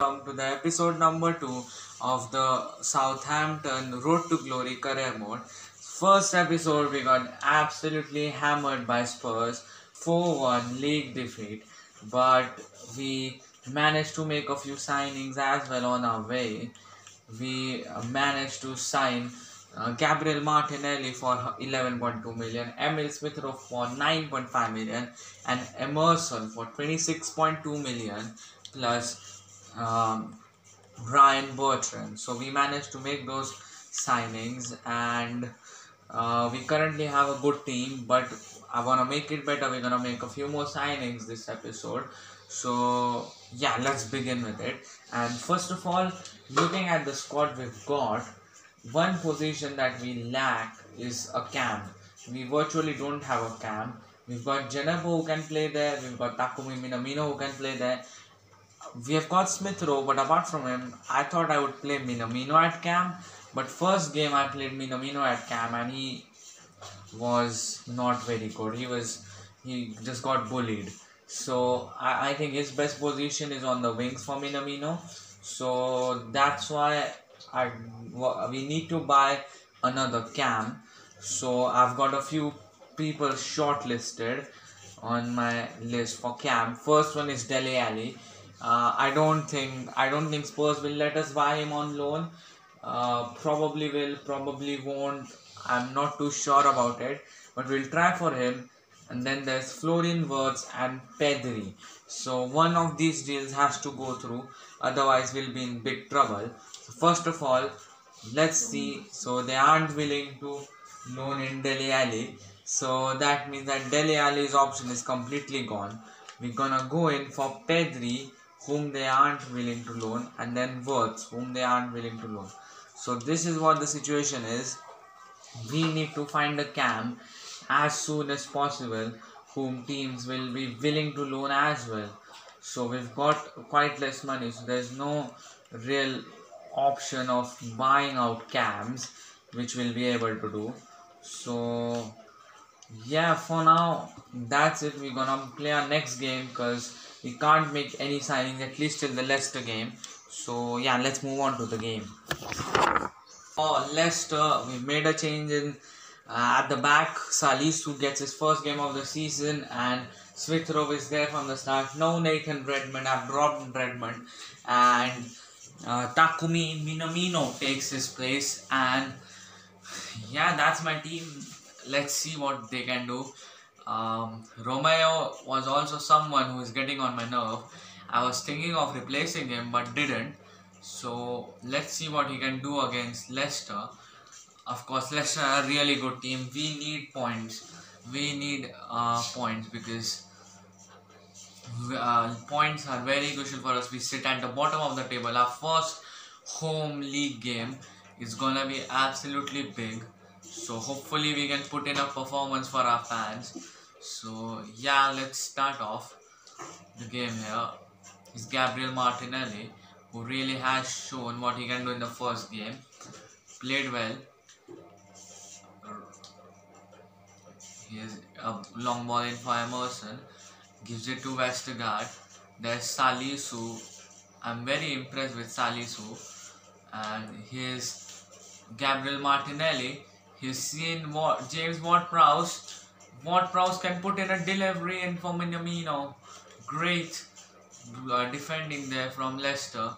welcome to the episode number 2 of the Southampton Road to Glory career mode. First episode, we got absolutely hammered by Spurs, 4-1 league defeat, but we managed to make a few signings as well on our way. We managed to sign Gabriel Martinelli for 11.2 million, Emil Smith Rowe for 9.5 million, and Emerson for 26.2 million plus Ryan Bertrand. So we managed to make those signings, and we currently have a good team, but I want to make it better. We're gonna make a few more signings this episode. So yeah, let's begin with it. And first of all, looking at the squad we've got, one position that we lack is a cam. We virtually don't have a cam. We've got Jenebo who can play there. We've got Takumi Minamino who can play there. We have got Smith Rowe, but apart from him, I thought I would play Minamino at cam. But first game I played Minamino at cam, and he was not very good. He just got bullied. So I think his best position is on the wings for Minamino. So that's why we need to buy another cam. So I've got a few people shortlisted on my list for cam. First one is Dele Alli. I don't think Spurs will let us buy him on loan. Probably will, probably won't. I'm not too sure about it, but we'll try for him. And then there's Florian Wirtz and Pedri. So one of these deals has to go through, otherwise we'll be in big trouble. So first of all, let's see. So they aren't willing to loan in Dele Alli. So that means that Dele Alli's option is completely gone. We're gonna go in for Pedri, whom they aren't willing to loan, and then Wirtz, whom they aren't willing to loan. So this is what the situation is. We need to find a cam as soon as possible whom teams will be willing to loan as well. So we've got quite less money, so there's no real option of buying out cams which we'll be able to do. So yeah, for now that's it. We're gonna play our next game because we can't make any signings at least till the Leicester game. So yeah, let's move on to the game. Oh, Leicester, we made a change in at the back. Salisu gets his first game of the season, and Smith Rowe is there from the start. No Nathan Redmond, I've dropped Redmond, and Takumi Minamino takes his place. And yeah, that's my team. Let's see what they can do. Romeo was also someone who is getting on my nerve. I was thinking of replacing him, but didn't. So let's see what he can do against Leicester. Of course, Leicester are a really good team. We need points. We need points because points are very crucial for us. We sit at the bottom of the table. Our first home league game is gonna be absolutely big. So hopefully we can put in a performance for our fans. So yeah, let's start off the game here. It's Gabriel Martinelli, who really has shown what he can do in the first game. Played well. Here's a long ball in for Emerson. Gives it to Westergaard. There's Salisu. I'm very impressed with Salisu. And here's Gabriel Martinelli. He's seen what James Ward-Prowse. Ward-Prowse can put in a delivery in for Minamino. Great defending there from Leicester,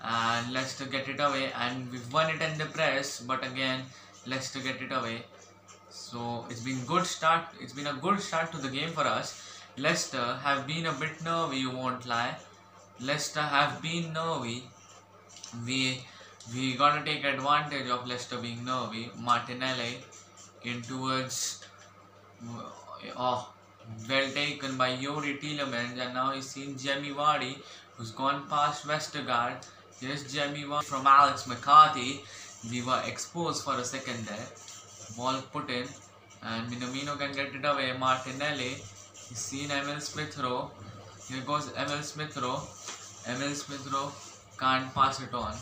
and Leicester get it away, and we've won it in the press, but again Leicester get it away. So it's been good start. It's been a good start to the game for us. Leicester have been a bit nervy, you won't lie. Leicester have been nervy. We gotta take advantage of Leicester being nervy. Martinelli in towards well taken by Yuri Tielemans, and now he's seen Jamie Vardy, who's gone past Westergaard. Here's Jamie Vardy from Alex McCarthy. We were exposed for a second there. Ball put in, and Minamino can get it away. Martinelli, he's seen Emil Smith Rowe. Here goes Emil Smith Rowe. Emil Smith Rowe can't pass it on.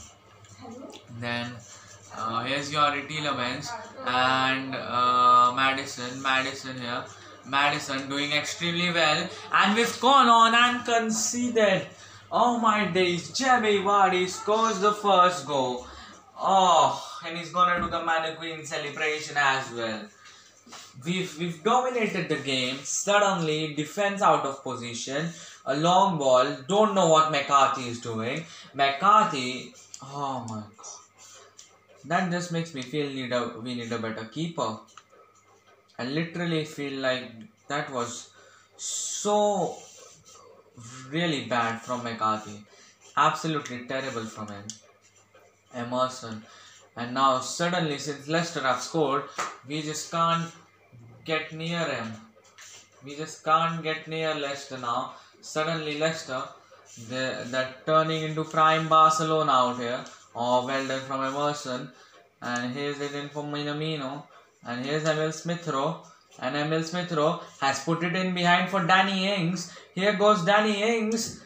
Then here's Yuri Tielemans and Madison here. Madison doing extremely well, and we've gone on and conceded Oh my days, Jamie Vardy scores the first goal. Oh, and he's gonna do the mannequin celebration as well. We've dominated the game. Suddenly, defense out of position. A long ball. Don't know what McCarthy is doing. McCarthy. Oh my god. That just makes me feel we need a better keeper. I literally feel like that was so really bad from McCarthy. Absolutely terrible from him. Emerson. And now suddenly since Leicester have scored, we just can't get near him. We just can't get near Leicester now. Suddenly Leicester, they're turning into prime Barcelona out here. Oh, well done from Emerson. And here's it in for Minamino. And here's Emil Smith Rowe. And Emil Smith Rowe has put it in behind for Danny Ings. Here goes Danny Ings.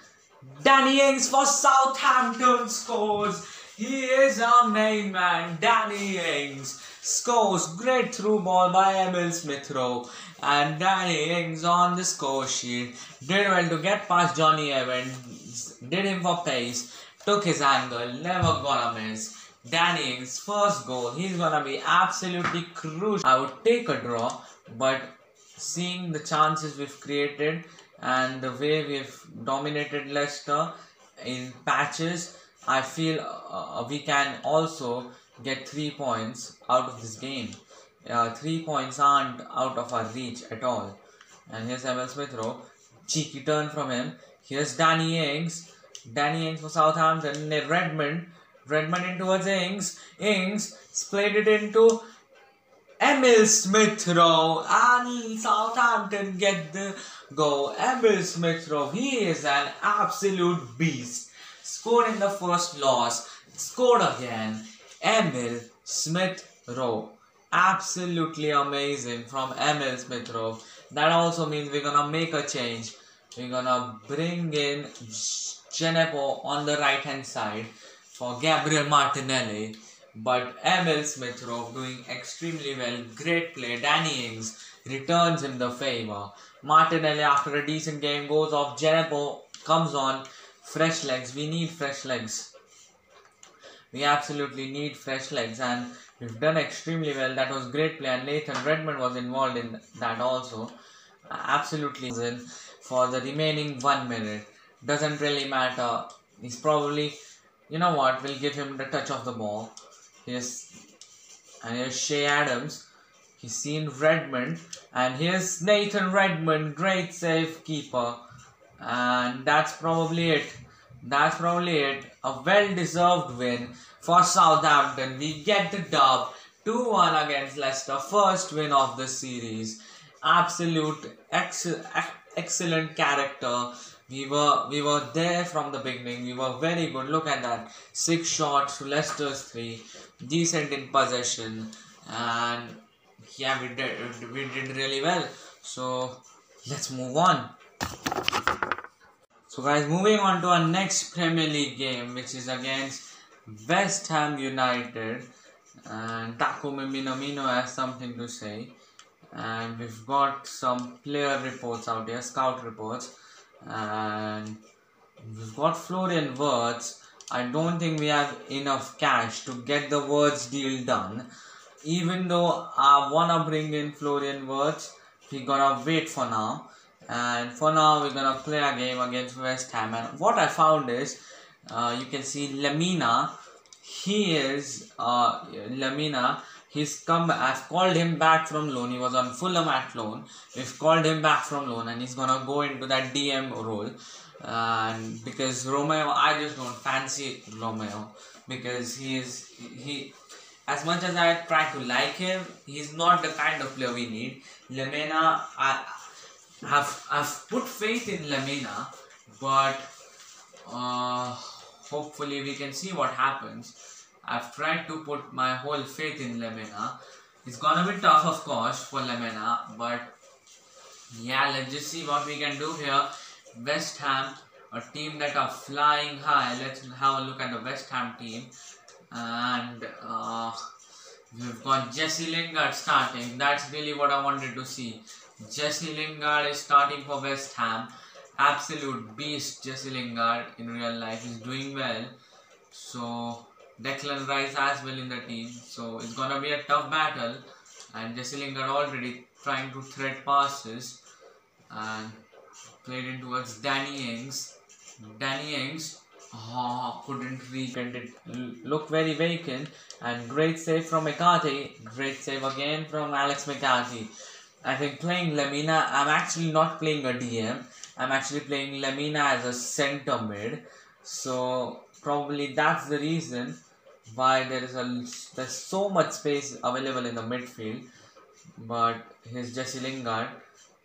Danny Ings for Southampton scores. He is our main man. Danny Ings scores. Great through ball by Emil Smith Rowe. And Danny Ings on the score sheet. Did well to get past Johnny Evans. Did him for pace. Took his angle. Never gonna miss. Danny Ings' first goal. He's gonna be absolutely crucial. I would take a draw, but seeing the chances we've created and the way we've dominated Leicester in patches, I feel we can also get 3 points out of this game. 3 points aren't out of our reach at all. And here's Emil Smith Rowe. Cheeky turn from him. Here's Danny Ings. Danny Ings for Southampton. Redmond in towards Ings. Ings split it into Emil Smith Rowe. And Southampton get the goal. Emil Smith Rowe. He is an absolute beast. Scored in the first loss. Scored again. Emil Smith Rowe. Absolutely amazing from Emil Smith Rowe. That also means we're gonna make a change. We're gonna bring in Djenepo on the right hand side for Gabriel Martinelli. But Emil Smith Rowe doing extremely well. Great play. Danny Ings returns him the favour. Martinelli after a decent game goes off. Djenepo comes on. Fresh legs. We need fresh legs. We absolutely need fresh legs, and we've done extremely well. That was great play, and Nathan Redmond was involved in that also. Absolutely in for the remaining 1 minute. Doesn't really matter. He's probably, you know what, we'll give him the touch of the ball. Here's Shea Adams. He's seen Redmond, and here's Nathan Redmond. Great save, keeper. And that's probably it. A well-deserved win for Southampton. We get the dub. 2-1 against Leicester. First win of the series. Absolute excellent character. We were there from the beginning. We were very good. Look at that. 6 shots to Leicester's 3. Decent in possession. And yeah, we did really well. So let's move on. So guys, moving on to our next Premier League game, which is against West Ham United. And Takumi Minamino has something to say. And we've got some player reports out here, scout reports. And we've got Florian Wirtz. I don't think we have enough cash to get the Wirtz deal done. Even though I wanna bring in Florian Wirtz, we gotta wait for now. And for now, we're gonna play a game against West Ham. And what I found is, you can see Lemina. Lemina. He's come. I've called him back from loan. He was on Fulham at loan. We've called him back from loan, and he's gonna go into that DM role. And because Romeo, I just don't fancy Romeo because he. As much as I try to like him, he's not the kind of player we need. Lemina, I've put faith in Lemina, but hopefully we can see what happens. I've tried to put my whole faith in Lemina. It's gonna be tough, of course, for Lemina, but yeah, let's just see what we can do here. West Ham, a team that are flying high. Let's have a look at the West Ham team. And we've got Jesse Lingard starting. That's really what I wanted to see. Jesse Lingard is starting for West Ham. absolute beast Jesse Lingard in real life is doing well. So Declan Rice as well in the team. So it's gonna be a tough battle. And Jesse Lingard already trying to thread passes and played in towards Danny Ings. Danny Ings couldn't reach it. Looked very vacant. And great save from McCarthy. Great save again from Alex McCarthy. I think playing Lemina, I'm actually not playing a DM. I'm actually playing Lemina as a centre mid. So probably that's the reason why there's so much space available in the midfield. But his Jesse Lingard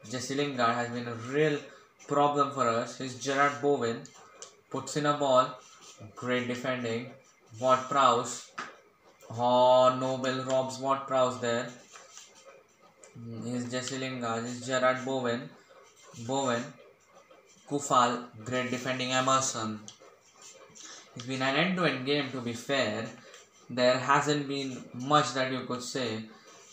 has been a real problem for us. His Gerard Bowen puts in a ball. Great defending. Ward-Prowse. Oh, Nobel robs Ward-Prowse there. He's Jesse Lingard, he's Gerard Bowen, Kufal, great defending Emerson. It's been an end-to-end game, to be fair. There hasn't been much that you could say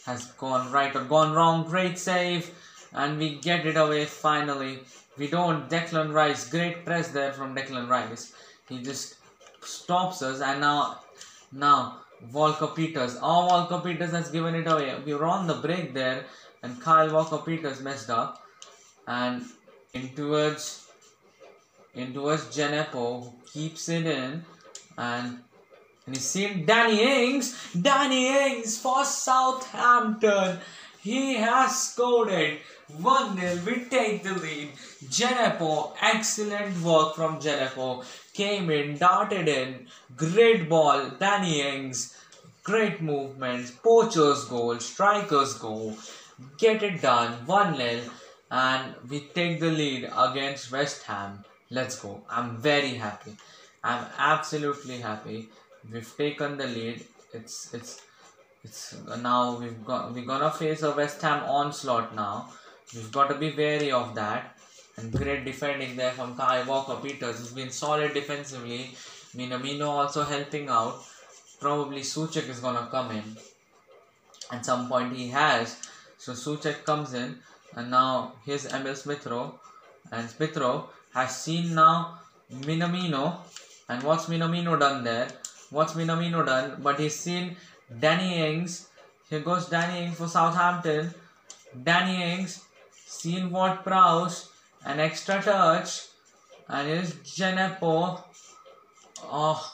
has gone right or gone wrong. Great save, and we get it away finally. We don't. Declan Rice, great press there from Declan Rice. He just stops us, and now Walker-Peters. Oh, Walker-Peters has given it away. We were on the break there, and Kyle Walker-Peters messed up. And in towards Djenepo, who keeps it in, and he's seen Danny Ings for Southampton. He has scored it. 1-0, we take the lead. Djenepo, excellent work from Djenepo. Came in, darted in, great ball. Danny Ings, great movements. Poacher's goal, striker's goal. Get it done, 1-0, and we take the lead against West Ham. Let's go. I'm very happy. I'm absolutely happy. We've taken the lead. It's now we're gonna face a West Ham onslaught now. We've got to be wary of that. And great defending there from Kyle Walker-Peters. He's been solid defensively. Minamino also helping out. Probably Souček is gonna come in. At some point he has. So Souček comes in, and now here's Emil Smith-Rowe. And Smith-Rowe has seen now Minamino. And what's Minamino done there? But he's seen Danny Ings. Here goes Danny Ings for Southampton. Danny Ings, seen Ward-Prowse, an extra touch, and here's Djenepo. Oh,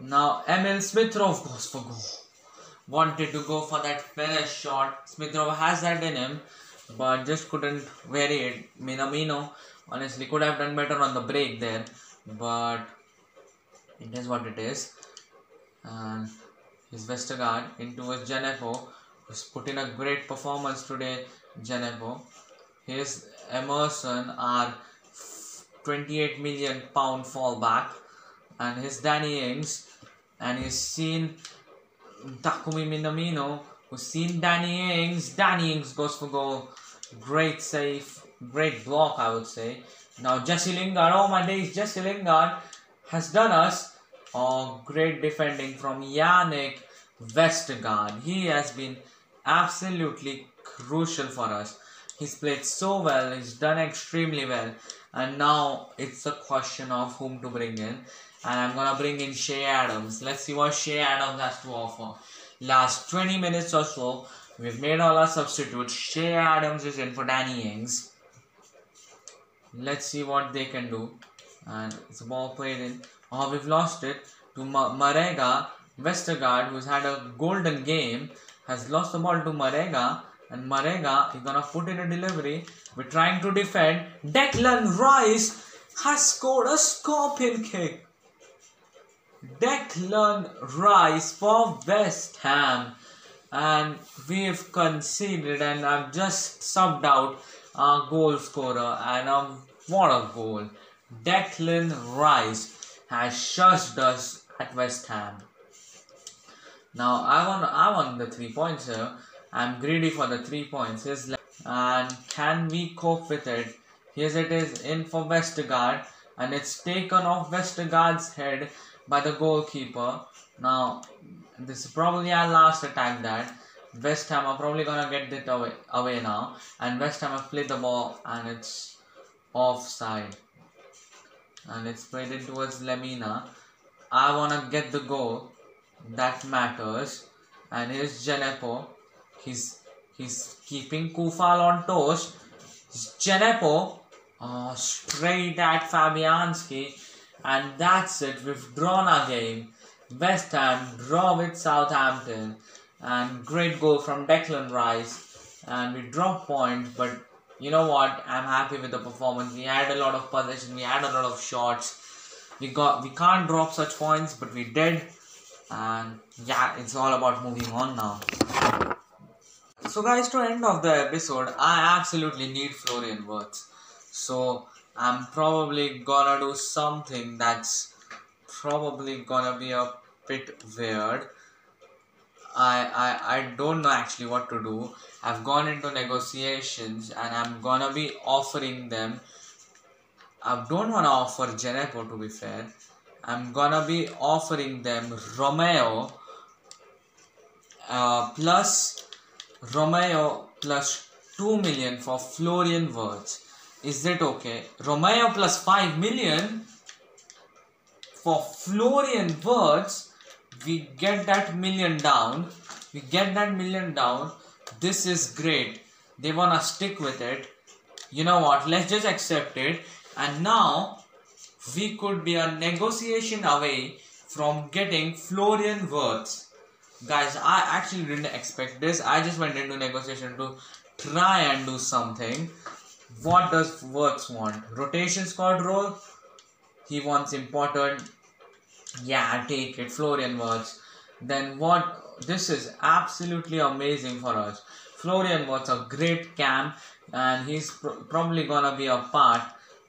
now Emil Smith-Rowe goes for goal. Wanted to go for that finish shot. Smith-Rowe has that in him, but just couldn't vary it. Minamino honestly could have done better on the break there, but it is what it is. And his Vestergaard into his Djenepo, who's put in a great performance today. Djenepo. Here's Emerson, our £28 million fallback, and his Danny Ings, and he's seen Takumi Minamino, who's seen Danny Ings. Danny Ings goes for goal. Great save, great block, I would say. Now Jesse Lingard, oh my days, Jesse Lingard has done us. Oh, great defending from Yannick Vestergaard. He has been absolutely crucial for us. He's played so well, he's done extremely well, and now it's a question of whom to bring in. And I'm gonna bring in Che Adams. Let's see what Che Adams has to offer. Last 20 minutes or so, we've made all our substitutes. Che Adams is in for Danny Ings. Let's see what they can do. And it's a ball played in. Oh, we've lost it to Marega. Vestergaard, who's had a golden game, has lost the ball to Marega. And Marega is gonna put in a delivery. We're trying to defend. Declan Rice has scored a scorpion kick. Declan Rice for West Ham, and we've conceded, and I've just subbed out our goal scorer, and what a goal. Declan Rice has shushed us at West Ham. Now I want the 3 points here. I'm greedy for the 3 points. And can we cope with it? Here it is, in for Vestergaard, and it's taken off Vestergaard's head by the goalkeeper. Now this is probably our last attack. That West Ham are probably gonna get it away now, and West Ham have played the ball, and it's offside. And it's played in towards Lemina. I wanna get the goal. That matters. And here's Djenepo. He's keeping Kufal on toast. Djenepo straight at Fabianski. And that's it. We've drawn our game. West Ham draw with Southampton. And great goal from Declan Rice. And we drop points, but you know what? I'm happy with the performance. We had a lot of possession. We had a lot of shots. We can't drop such points, but we did. And yeah, it's all about moving on now. So guys, to end of the episode, I absolutely need Florian Wirtz. So I'm probably gonna do something that's probably gonna be a bit weird. I don't know actually what to do. I've gone into negotiations and I'm gonna be offering them. I don't wanna offer Djenepo, to be fair. I'm gonna be offering them Romeo plus 2 million for Florian Wirtz. Is that okay? Romeo plus 5 million for Florian Wirtz. We get that million down. This is great. They wanna stick with it. You know what? Let's just accept it. And now we could be a negotiation away from getting Florian Wirtz. Guys, I actually didn't expect this. I just went into negotiation to try and do something. What does Wirtz want? Rotation squad role? He wants important. Yeah, take it. Florian Wirtz. Then what? This is absolutely amazing for us. Florian Wirtz, a great camp, and he's probably gonna be a part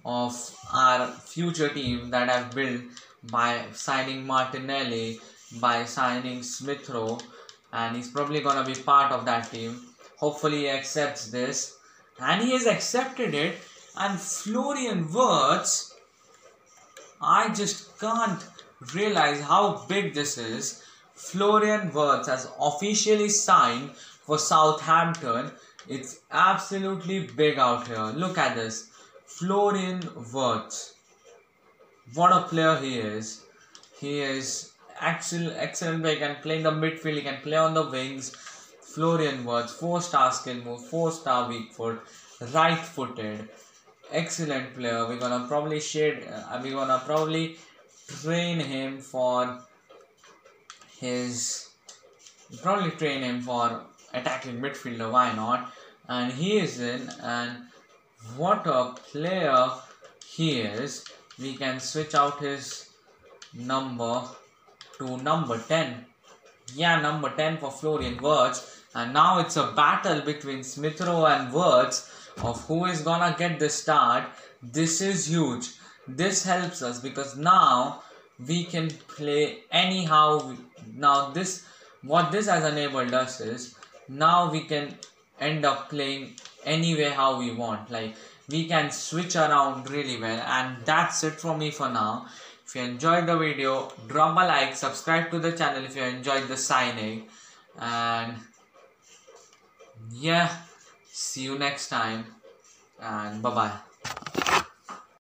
of our future team that I've built by signing Martinelli, by signing Smith Rowe, and he's probably gonna be part of that team. Hopefully he accepts this, and he has accepted it. And Florian Wirtz, I just can't realize how big this is. Florian Wirtz has officially signed for Southampton. It's absolutely big out here. Look at this. Florian Wirtz. What a player he is. He is excellent. He can play in the midfield. He can play on the wings. Florian Wirtz, 4-star skill move, 4-star weak foot, right footed. Excellent player. We're gonna probably train him for attacking midfielder, why not? And he is in, and what a player he is. We can switch out his number to number 10. Yeah, number 10 for Florian Wirtz. And now it's a battle between Smith Rowe and Wirtz of who is gonna get the start. This is huge. This helps us because now we can play anyhow. Now what this has enabled us is, now we can end up playing anyway how we want. Like, we can switch around really well. And that's it from me for now. If you enjoyed the video, drop a like, subscribe to the channel if you enjoyed the signing, and yeah, see you next time, and bye bye.